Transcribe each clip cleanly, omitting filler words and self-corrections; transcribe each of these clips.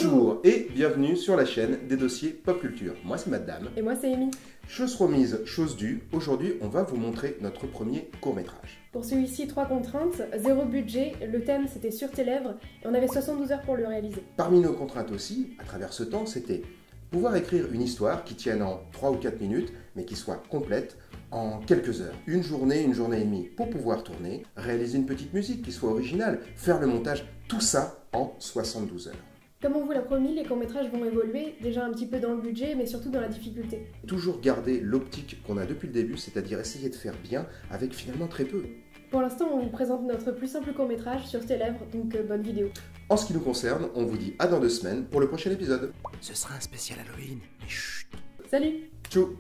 Bonjour et bienvenue sur la chaîne des dossiers pop culture. Moi c'est Madame. Et moi c'est Amy. Chose promise, chose due, aujourd'hui on va vous montrer notre premier court-métrage. Pour celui-ci, 3 contraintes, 0 budget, le thème c'était Sur tes lèvres et on avait 72 heures pour le réaliser. Parmi nos contraintes aussi, à travers ce temps, c'était pouvoir écrire une histoire qui tienne en 3 ou 4 minutes, mais qui soit complète en quelques heures. Une journée et demie pour pouvoir tourner, réaliser une petite musique qui soit originale, faire le montage, tout ça en 72 heures. Comme on vous l'a promis, les courts-métrages vont évoluer, déjà un petit peu dans le budget, mais surtout dans la difficulté. Toujours garder l'optique qu'on a depuis le début, c'est-à-dire essayer de faire bien avec finalement très peu. Pour l'instant, on vous présente notre plus simple court-métrage, Sur tes lèvres, donc bonne vidéo. En ce qui nous concerne, on vous dit à dans 2 semaines pour le prochain épisode. Ce sera un spécial Halloween, mais chut. Salut! Tchou!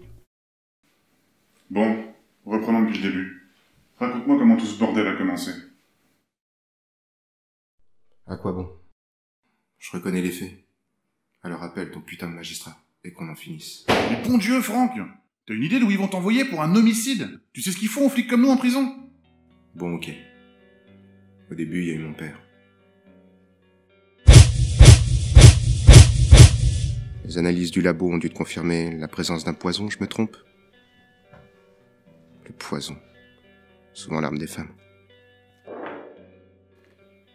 Bon, reprenons depuis le début. Raconte-moi comment tout ce bordel a commencé. À quoi bon? Je reconnais les faits. Alors appelle ton putain de magistrat, et qu'on en finisse. Mais bon Dieu, Franck! T'as une idée d'où ils vont t'envoyer pour un homicide? Tu sais ce qu'ils font aux flics comme nous en prison? Bon, ok. Au début, il y a eu mon père. Les analyses du labo ont dû te confirmer la présence d'un poison, je me trompe? Le poison. Souvent l'arme des femmes.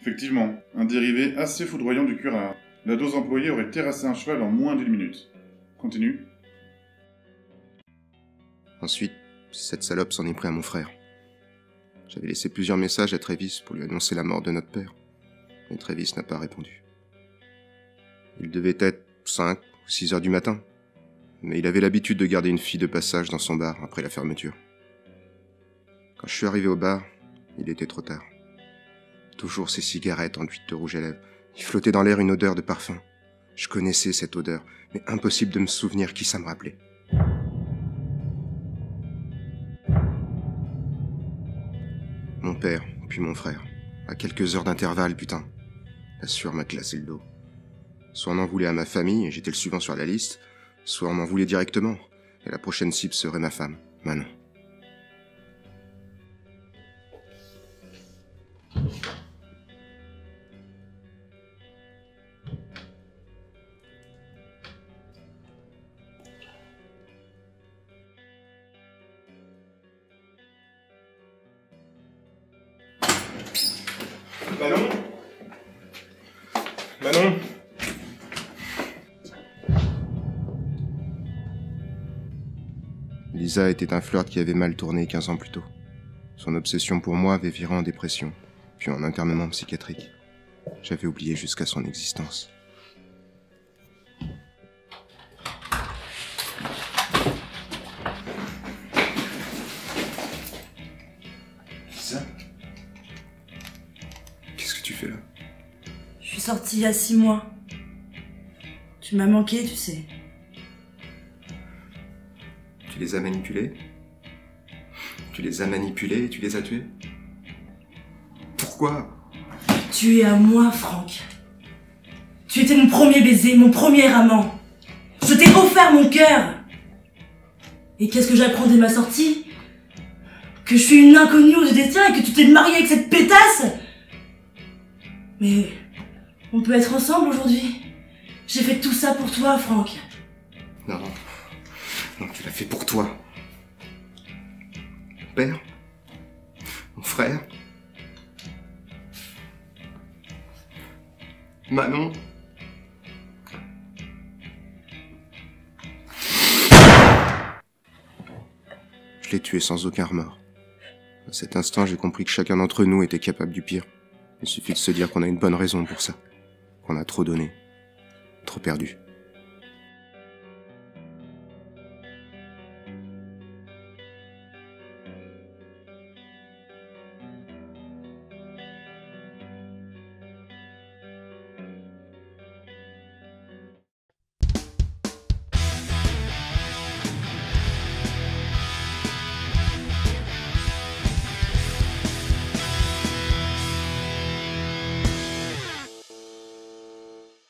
Effectivement, un dérivé assez foudroyant du curare. La dose employée aurait terrassé un cheval en moins d'1 minute. Continue. Ensuite, cette salope s'en est pris à mon frère. J'avais laissé plusieurs messages à Travis pour lui annoncer la mort de notre père, mais Travis n'a pas répondu. Il devait être 5 ou 6 heures du matin, mais il avait l'habitude de garder une fille de passage dans son bar après la fermeture. Quand je suis arrivé au bar, il était trop tard. Toujours ces cigarettes enduites de rouge à lèvres. Il flottait dans l'air une odeur de parfum. Je connaissais cette odeur, mais impossible de me souvenir qui ça me rappelait. Mon père, puis mon frère. À quelques heures d'intervalle, putain. La sueur m'a glacé le dos. Soit on en voulait à ma famille, et j'étais le suivant sur la liste, soit on m'en voulait directement, et la prochaine cible serait ma femme, Manon. Manon? Manon? Lisa était un flirt qui avait mal tourné 15 ans plus tôt. Son obsession pour moi avait viré en dépression, puis en internement psychiatrique. J'avais oublié jusqu'à son existence. Lisa? Qu'est-ce que tu fais là? Je suis sortie il y a 6 mois. Tu m'as manqué, tu sais. Tu les as manipulés? Tu les as manipulés et tu les as tués? Pourquoi? Tu es à moi, Franck. Tu étais mon premier baiser, mon premier amant. Je t'ai offert mon cœur. Et qu'est-ce que j'apprends dès ma sortie? Que je suis une inconnue aux destin et que tu t'es mariée avec cette pétasse? Mais on peut être ensemble aujourd'hui. J'ai fait tout ça pour toi, Franck. Non, non, tu l'as fait pour toi. Mon père? Mon frère? Manon? Je l'ai tué sans aucun remords. À cet instant, j'ai compris que chacun d'entre nous était capable du pire. Il suffit de se dire qu'on a une bonne raison pour ça. Qu'on a trop donné. Trop perdu.